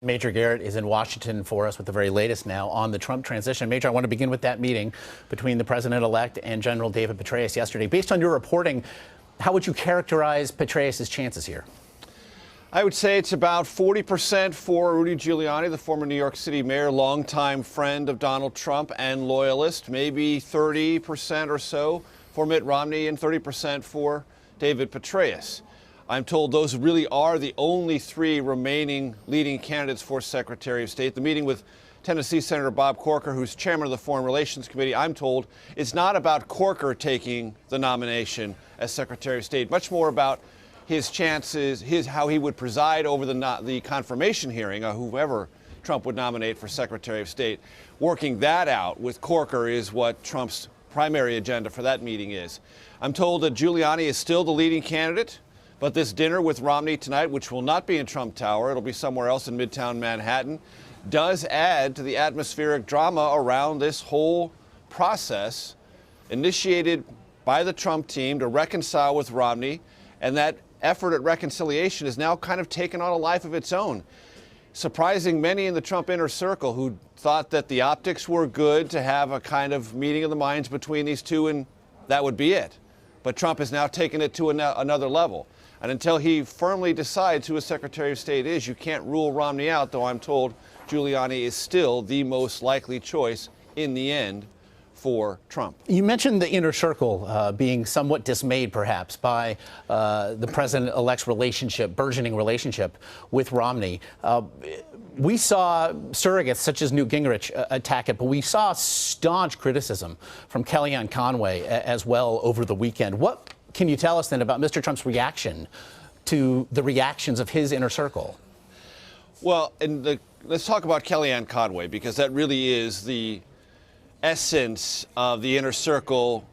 Major Garrett is in Washington for us with the very latest now on the Trump transition. Major, I want to begin with that meeting between the president-elect and General David Petraeus yesterday. Based on your reporting, how would you characterize Petraeus' chances here? I would say it's about 40% for Rudy Giuliani, the former New York City mayor, longtime friend of Donald Trump and loyalist. Maybe 30% or so for Mitt Romney and 30% for David Petraeus. I'm told those really are the only three remaining leading candidates for Secretary of State. The meeting with Tennessee Senator Bob Corker, who's chairman of the Foreign Relations Committee, I'm told, is not about Corker taking the nomination as Secretary of State, much more about his chances, how he would preside over the confirmation hearing of whoever Trump would nominate for Secretary of State. Working that out with Corker is what Trump's primary agenda for that meeting is. I'm told that Giuliani is still the leading candidate. But this dinner with Romney tonight, which will not be in Trump Tower, it'll be somewhere else in Midtown Manhattan, does add to the atmospheric drama around this whole process initiated by the Trump team to reconcile with Romney. And that effort at reconciliation has now kind of taken on a life of its own, surprising many in the Trump inner circle who thought that the optics were good to have a kind of meeting of the minds between these two and that would be it. But Trump has now taken it to another level. And until he firmly decides who his Secretary of State is, you can't rule Romney out, though I'm told Giuliani is still the most likely choice in the end for Trump. You mentioned the inner circle being somewhat dismayed, perhaps, by the president-elect's burgeoning relationship with Romney. We saw surrogates such as Newt Gingrich attack it, but we saw staunch criticism from Kellyanne Conway as well over the weekend. What can you tell us then about Mr. Trump's reaction to the reactions of his inner circle? Well, let's talk about Kellyanne Conway, because that really is the essence of the inner circle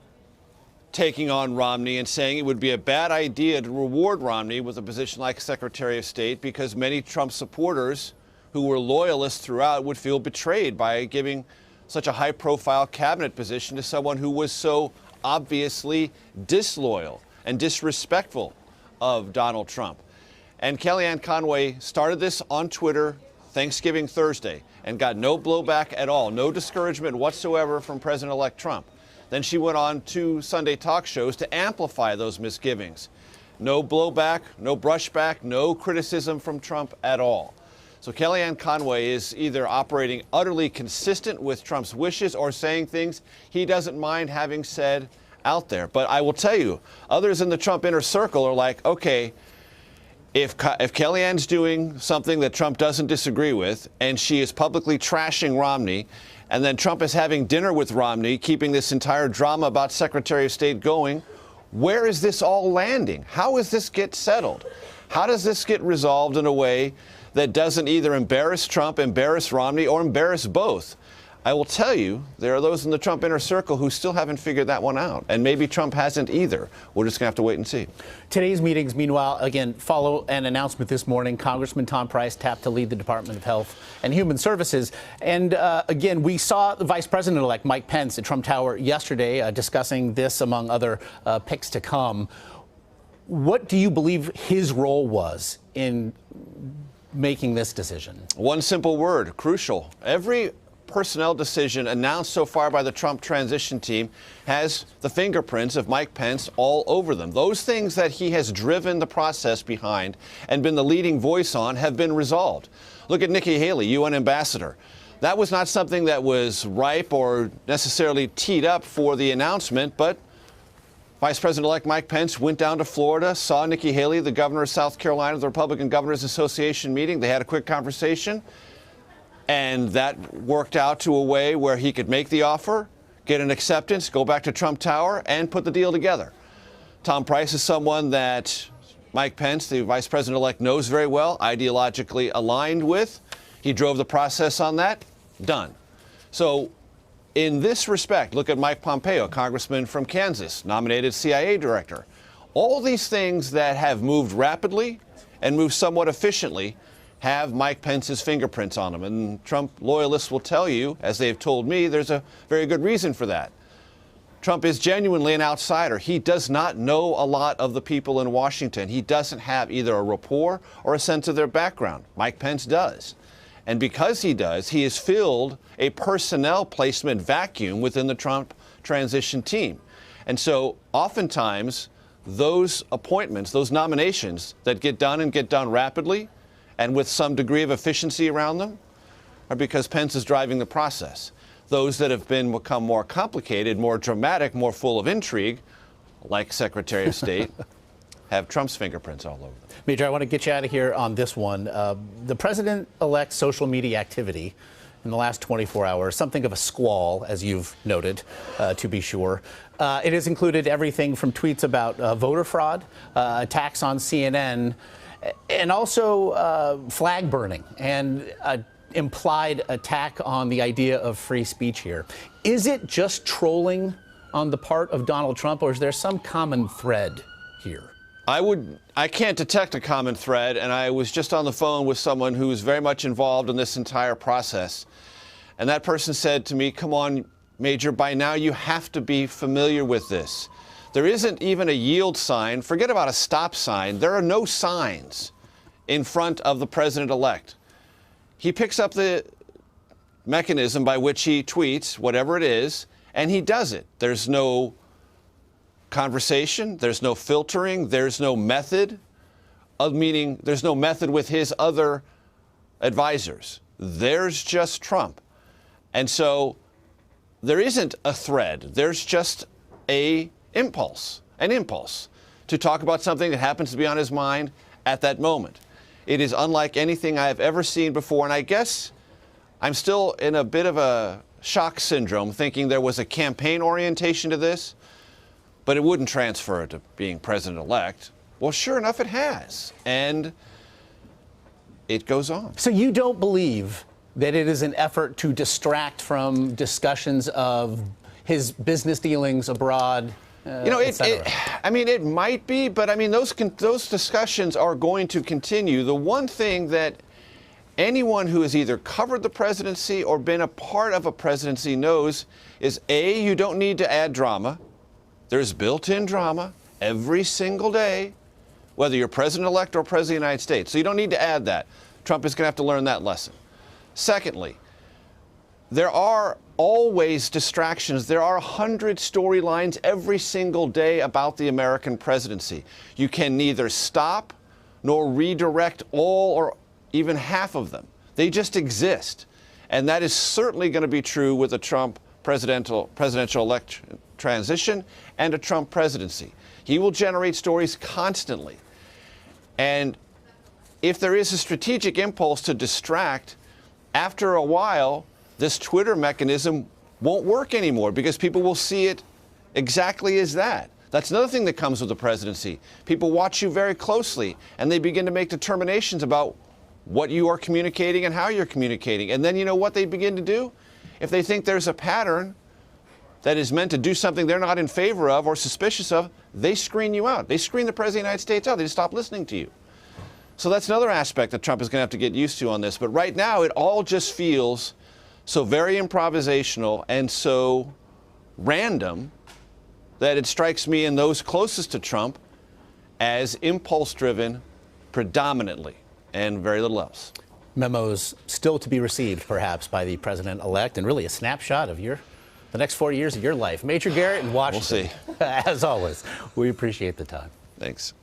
taking on Romney and saying it would be a bad idea to reward Romney with a position like Secretary of State because many Trump supporters who were loyalists throughout would feel betrayed by giving such a high-profile cabinet position to someone who was so obviously disloyal and disrespectful of Donald Trump. And Kellyanne Conway started this on Twitter Thanksgiving Thursday and got no blowback at all, no discouragement whatsoever from President-elect Trump. Then she went on to Sunday talk shows to amplify those misgivings. No blowback, no brushback, no criticism from Trump at all. So Kellyanne Conway is either operating utterly consistent with Trump's wishes or saying things he doesn't mind having said out there. But I will tell you, others in the Trump inner circle are like, okay, if Kellyanne's doing something that Trump doesn't disagree with and she is publicly trashing Romney, and then Trump is having dinner with Romney, keeping this entire drama about Secretary of State going, where is this all landing? How does this get settled? How does this get resolved in a way that doesn't either embarrass Trump, embarrass Romney, or embarrass both? I will tell you, there are those in the Trump inner circle who still haven't figured that one out. And maybe Trump hasn't either. We're just going to have to wait and see. Today's meetings, meanwhile, again, follow an announcement this morning. Congressman Tom Price tapped to lead the Department of Health and Human Services. And again, we saw the Vice President-elect Mike Pence at Trump Tower yesterday discussing this, among other picks to come. What do you believe his role was in making this decision? One simple word: crucial. Every personnel decision announced so far by the Trump transition team has the fingerprints of Mike Pence all over them. Those things that he has driven the process behind and been the leading voice on have been resolved. Look at Nikki Haley, UN ambassador. That was not something that was ripe or necessarily teed up for the announcement, but Vice President-elect Mike Pence went down to Florida, saw Nikki Haley, the governor of South Carolina, the Republican Governors Association meeting. They had a quick conversation, and that worked out to a way where he could make the offer, get an acceptance, go back to Trump Tower, and put the deal together. Tom Price is someone that Mike Pence, the Vice President-elect, knows very well, ideologically aligned with. He drove the process on that. Done. So in this respect, look at Mike Pompeo, congressman from Kansas, nominated CIA director. All these things that have moved rapidly and moved somewhat efficiently have Mike Pence's fingerprints on them. And Trump loyalists will tell you, as they've told me, there's a very good reason for that. Trump is genuinely an outsider. He does not know a lot of the people in Washington. He doesn't have either a rapport or a sense of their background. Mike Pence does. And because he does, he has filled a personnel placement vacuum within the Trump transition team. And so oftentimes those appointments, those nominations that get done and get done rapidly and with some degree of efficiency around them are because Pence is driving the process. Those that have become more complicated, more dramatic, more full of intrigue, like Secretary of State, have Trump's fingerprints all over them. Major, I want to get you out of here on this one. The president-elect's social media activity in the last 24 hours, something of a squall, as you've noted, to be sure. It has included everything from tweets about voter fraud, attacks on CNN, and also flag burning and implied attack on the idea of free speech here. Is it just trolling on the part of Donald Trump, or is there some common thread here? I can't detect a common thread, and I was just on the phone with someone who is very much involved in this entire process. And that person said to me, come on, Major, by now you have to be familiar with this. There isn't even a yield sign. Forget about a stop sign. There are no signs in front of the president-elect. He picks up the mechanism by which he tweets, whatever it is, and he does it. There's no conversation, there's no filtering, there's no method, meaning there's no method with his other advisors. There's just Trump. And so there isn't a thread. There's just an impulse to talk about something that happens to be on his mind at that moment. It is unlike anything I have ever seen before, and I guess I'm still in a bit of a shock syndrome, thinking there was a campaign orientation to this, but it wouldn't transfer to being president-elect. Well, sure enough, it has. And it goes on. So you don't believe that it is an effort to distract from discussions of his business dealings abroad? It might be, but I mean, those discussions are going to continue. The one thing that anyone who has either covered the presidency or been a part of a presidency knows is, A, you don't need to add drama. There's built-in drama every single day, whether you're president-elect or president of the United States. So you don't need to add that. Trump is going to have to learn that lesson. Secondly, there are always distractions. There are 100 storylines every single day about the American presidency. You can neither stop nor redirect all or even half of them. They just exist. And that is certainly going to be true with a Trump presidential election transition and a Trump presidency. He will generate stories constantly. And if there is a strategic impulse to distract, after a while, this Twitter mechanism won't work anymore because people will see it exactly as that. That's another thing that comes with the presidency. People watch you very closely, and they begin to make determinations about what you are communicating and how you're communicating. And then you know what they begin to do? If they think there's a pattern that is meant to do something they're not in favor of or suspicious of, they screen you out. They screen the President of the United States out. They just stop listening to you. So that's another aspect that Trump is going to have to get used to on this. But right now, it all just feels so very improvisational and so random that it strikes me and those closest to Trump as impulse-driven predominantly and very little else. Memos still to be received, perhaps, by the president-elect, and really a snapshot of the next 4 years of your life. Major Garrett in Washington. We'll see. As always, we appreciate the time. Thanks.